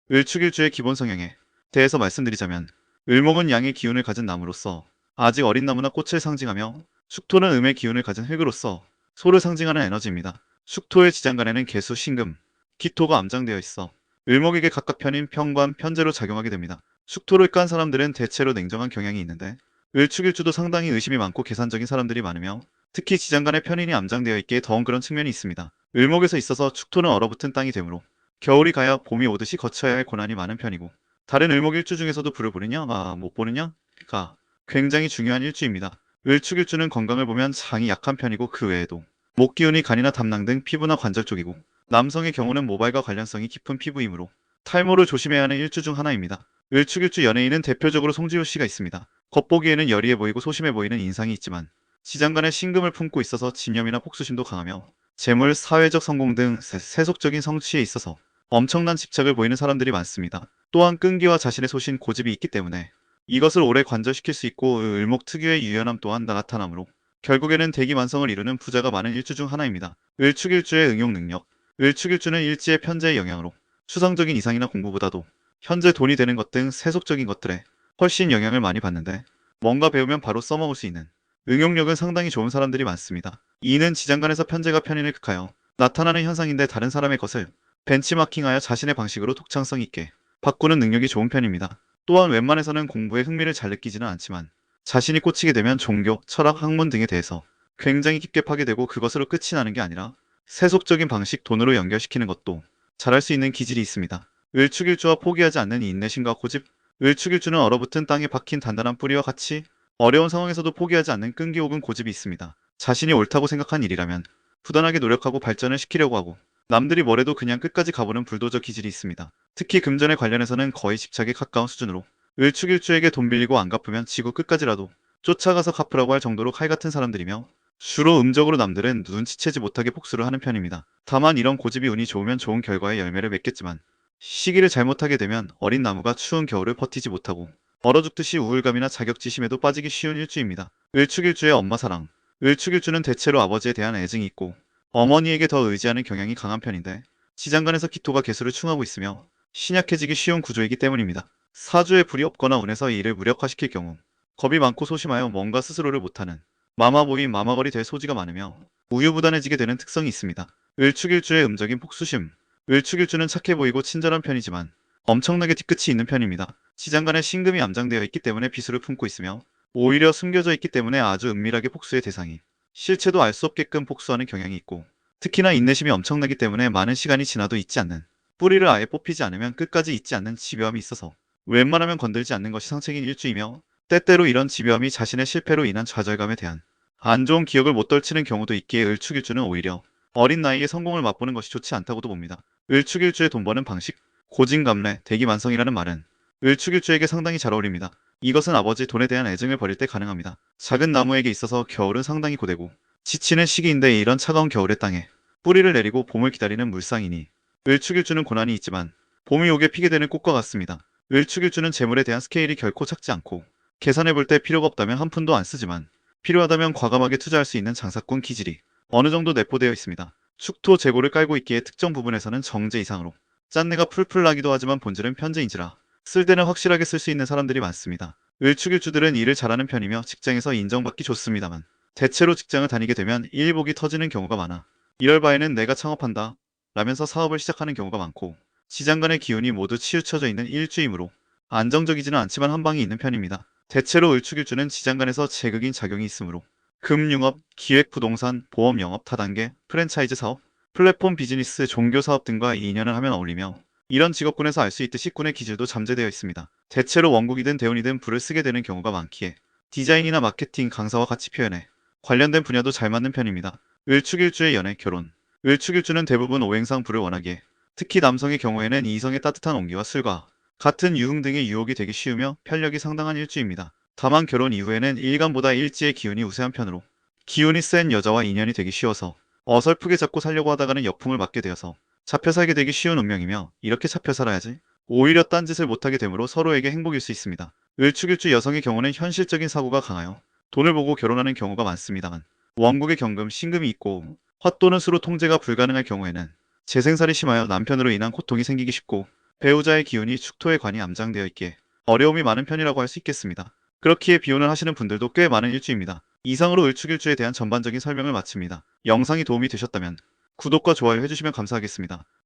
을축일주의 기본 성향에 대해서 말씀드리자면, 을목은 양의 기운을 가진 나무로서 아직 어린 나무나 꽃을 상징하며, 축토는 음의 기운을 가진 흙으로서 소를 상징하는 에너지입니다. 축토의 지장간에는 계수, 신금, 기토가 암장되어 있어 을목에게 각각 편인 편관, 편재로 작용하게 됩니다. 축토를 깐 사람들은 대체로 냉정한 경향이 있는데, 을축일주도 상당히 의심이 많고 계산적인 사람들이 많으며, 특히 지장간에 편인이 암장되어 있기에 더운 그런 측면이 있습니다. 을목에서 있어서 축토는 얼어붙은 땅이 되므로 겨울이 가야 봄이 오듯이 거쳐야 할 고난이 많은 편이고, 다른 을목일주 중에서도 불을 보느냐 못 보느냐가 굉장히 중요한 일주입니다. 을축일주는 건강을 보면 장이 약한 편이고, 그 외에도 목기운이 간이나 담낭 등 피부나 관절 쪽이고, 남성의 경우는 모발과 관련성이 깊은 피부이므로 탈모를 조심해야 하는 일주 중 하나입니다. 을축일주 연예인은 대표적으로 송지효 씨가 있습니다. 겉보기에는 여리해 보이고 소심해 보이는 인상이 있지만, 시장간에 신금을 품고 있어서 진념이나 폭수심도 강하며, 재물, 사회적 성공 등 세속적인 성취에 있어서 엄청난 집착을 보이는 사람들이 많습니다. 또한 끈기와 자신의 소신, 고집이 있기 때문에 이것을 오래 관절시킬 수 있고, 을목 특유의 유연함 또한 나타나므로 결국에는 대기만성을 이루는 부자가 많은 일주 중 하나입니다. 을축일주의 응용 능력. 을축일주는 일지의 편재의 영향으로 추상적인 이상이나 공부보다도 현재 돈이 되는 것 등 세속적인 것들에 훨씬 영향을 많이 받는데, 뭔가 배우면 바로 써먹을 수 있는 응용력은 상당히 좋은 사람들이 많습니다. 이는 지장간에서 편재가 편인을 극하여 나타나는 현상인데, 다른 사람의 것을 벤치마킹하여 자신의 방식으로 독창성 있게 바꾸는 능력이 좋은 편입니다. 또한 웬만해서는 공부에 흥미를 잘 느끼지는 않지만, 자신이 꽂히게 되면 종교, 철학, 학문 등에 대해서 굉장히 깊게 파게되고, 그것으로 끝이 나는 게 아니라 세속적인 방식, 돈으로 연결시키는 것도 잘할 수 있는 기질이 있습니다. 을축일주와 포기하지 않는 인내심과 고집. 을축일주는 얼어붙은 땅에 박힌 단단한 뿌리와 같이 어려운 상황에서도 포기하지 않는 끈기 혹은 고집이 있습니다. 자신이 옳다고 생각한 일이라면 부단하게 노력하고 발전을 시키려고 하고, 남들이 뭐래도 그냥 끝까지 가보는 불도저 기질이 있습니다. 특히 금전에 관련해서는 거의 집착에 가까운 수준으로, 을축일주에게 돈 빌리고 안 갚으면 지구 끝까지라도 쫓아가서 갚으라고 할 정도로 칼 같은 사람들이며, 주로 음적으로 남들은 눈치채지 못하게 복수를 하는 편입니다. 다만 이런 고집이 운이 좋으면 좋은 결과의 열매를 맺겠지만, 시기를 잘못하게 되면 어린 나무가 추운 겨울을 버티지 못하고 얼어 죽듯이 우울감이나 자격지심에도 빠지기 쉬운 일주입니다. 을축일주의 엄마 사랑. 을축일주는 대체로 아버지에 대한 애증이 있고 어머니에게 더 의지하는 경향이 강한 편인데, 지장간에서 기토가 개수를 충하고 있으며 신약해지기 쉬운 구조이기 때문입니다. 사주에 불이 없거나 운에서 이를 무력화시킬 경우 겁이 많고 소심하여 뭔가 스스로를 못하는 마마보이, 마마걸이 될 소지가 많으며 우유부단해지게 되는 특성이 있습니다. 을축일주의 음적인 폭수심. 을축일주는 착해 보이고 친절한 편이지만 엄청나게 뒤끝이 있는 편입니다. 시장간에 신금이 암장되어 있기 때문에 비수를 품고 있으며, 오히려 숨겨져 있기 때문에 아주 은밀하게 폭수의 대상이 실체도 알 수 없게끔 폭수하는 경향이 있고, 특히나 인내심이 엄청나기 때문에 많은 시간이 지나도 잊지 않는, 뿌리를 아예 뽑히지 않으면 끝까지 잊지 않는 집요함이 있어서 웬만하면 건들지 않는 것이 상책인 일주이며, 때때로 이런 집요함이 자신의 실패로 인한 좌절감에 대한 안 좋은 기억을 못 떨치는 경우도 있기에, 을축일주는 오히려 어린 나이에 성공을 맛보는 것이 좋지 않다고도 봅니다. 을축일주의 돈 버는 방식. 고진감래, 대기만성이라는 말은 을축일주에게 상당히 잘 어울립니다. 이것은 아버지 돈에 대한 애증을 버릴 때 가능합니다. 작은 나무에게 있어서 겨울은 상당히 고되고 지치는 시기인데, 이런 차가운 겨울의 땅에 뿌리를 내리고 봄을 기다리는 물상이니 을축일주는 고난이 있지만 봄이 오게 피게 되는 꽃과 같습니다. 을축일주는 재물에 대한 스케일이 결코 작지 않고, 계산해 볼 때 필요가 없다면 한 푼도 안 쓰지만 필요하다면 과감하게 투자할 수 있는 장사꾼 기질이 어느 정도 내포되어 있습니다. 축토 재고를 깔고 있기에 특정 부분에서는 정제 이상으로 짠내가 풀풀 나기도 하지만 본질은 편재인지라 쓸 때는 확실하게 쓸 수 있는 사람들이 많습니다. 을축일주들은 일을 잘하는 편이며 직장에서 인정받기 좋습니다만, 대체로 직장을 다니게 되면 일복이 터지는 경우가 많아 이럴 바에는 내가 창업한다 라면서 사업을 시작하는 경우가 많고, 시장간의 기운이 모두 치우쳐져 있는 일주이므로 안정적이지는 않지만 한방이 있는 편입니다. 대체로 을축일주는 지장간에서 제극인 작용이 있으므로 금융업, 기획부동산, 보험영업, 타단계, 프랜차이즈 사업, 플랫폼 비즈니스, 종교사업 등과 인연을 하면 어울리며, 이런 직업군에서 알 수 있듯이 꾼의 기질도 잠재되어 있습니다. 대체로 원국이든 대운이든 불을 쓰게 되는 경우가 많기에 디자인이나 마케팅, 강사와 같이 표현해 관련된 분야도 잘 맞는 편입니다. 을축일주의 연애, 결혼. 을축일주는 대부분 오행상 불을 원하기에, 특히 남성의 경우에는 이성의 따뜻한 온기와 술과 같은 유흥 등의 유혹이 되기 쉬우며 편력이 상당한 일주입니다. 다만 결혼 이후에는 일간보다 일지의 기운이 우세한 편으로 기운이 센 여자와 인연이 되기 쉬워서 어설프게 잡고 살려고 하다가는 역풍을 맞게 되어서 잡혀 살게 되기 쉬운 운명이며, 이렇게 잡혀 살아야지 오히려 딴짓을 못하게 되므로 서로에게 행복일 수 있습니다. 을축일주 여성의 경우는 현실적인 사고가 강하여 돈을 보고 결혼하는 경우가 많습니다만, 원국의 경금, 신금이 있고 화 또는 수로 통제가 불가능할 경우에는 재생살이 심하여 남편으로 인한 고통이 생기기 쉽고 배우자의 기운이 축토에 관이 암장되어 있기에 어려움이 많은 편이라고 할 수 있겠습니다. 그렇기에 비혼을 하시는 분들도 꽤 많은 일주입니다. 이상으로 을축일주에 대한 전반적인 설명을 마칩니다. 영상이 도움이 되셨다면 구독과 좋아요 해주시면 감사하겠습니다.